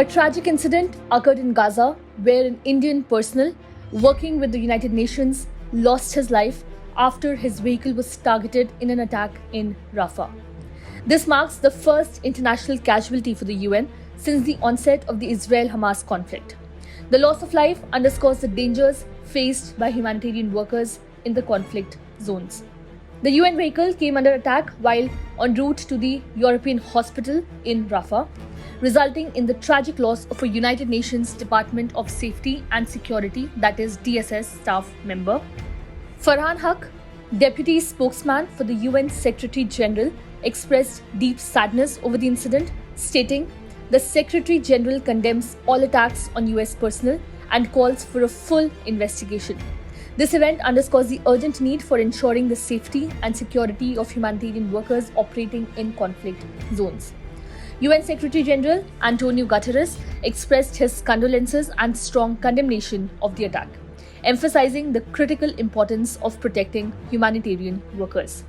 A tragic incident occurred in Gaza where an Indian personnel working with the United Nations lost his life after his vehicle was targeted in an attack in Rafah. This marks the first international casualty for the UN since the onset of the Israel-Hamas conflict. The loss of life underscores the dangers faced by humanitarian workers in the conflict zones. The UN vehicle came under attack while en route to the European hospital in Rafah, resulting in the tragic loss of a United Nations Department of Safety and Security, that is DSS staff member. Farhan Haq, deputy spokesman for the UN Secretary General, expressed deep sadness over the incident, stating, "The Secretary General condemns all attacks on US personnel and calls for a full investigation. This event underscores the urgent need for ensuring the safety and security of humanitarian workers operating in conflict zones." UN Secretary General Antonio Guterres expressed his condolences and strong condemnation of the attack, emphasizing the critical importance of protecting humanitarian workers.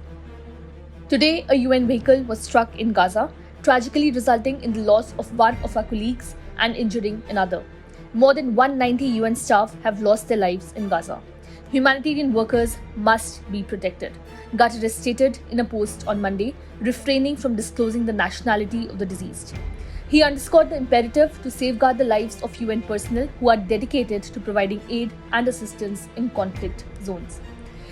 Today, a UN vehicle was struck in Gaza, tragically resulting in the loss of one of our colleagues and injuring another. More than 190 UN staff have lost their lives in Gaza. Humanitarian workers must be protected, Guterres stated in a post on Monday, refraining from disclosing the nationality of the deceased. He underscored the imperative to safeguard the lives of UN personnel who are dedicated to providing aid and assistance in conflict zones.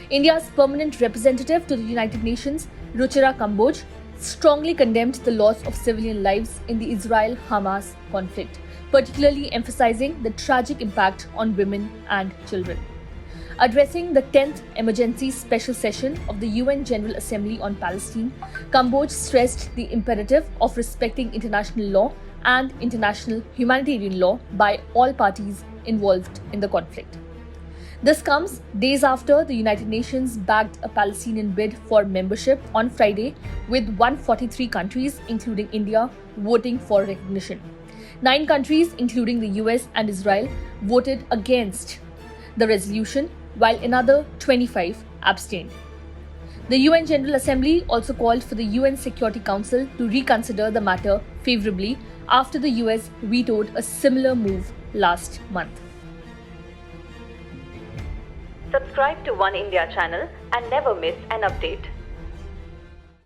India's permanent representative to the United Nations, Ruchira Kamboj, strongly condemned the loss of civilian lives in the Israel-Hamas conflict, particularly emphasizing the tragic impact on women and children. Addressing the 10th Emergency Special Session of the UN General Assembly on Palestine, Kamboj stressed the imperative of respecting international law and international humanitarian law by all parties involved in the conflict. This comes days after the United Nations backed a Palestinian bid for membership on Friday, with 143 countries, including India, voting for recognition. 9 countries, including the US and Israel, voted against the resolution, while another 25 abstained. The UN General Assembly also called for the UN Security Council to reconsider the matter favorably after the US vetoed a similar move last month. Subscribe to One India channel and never miss an update.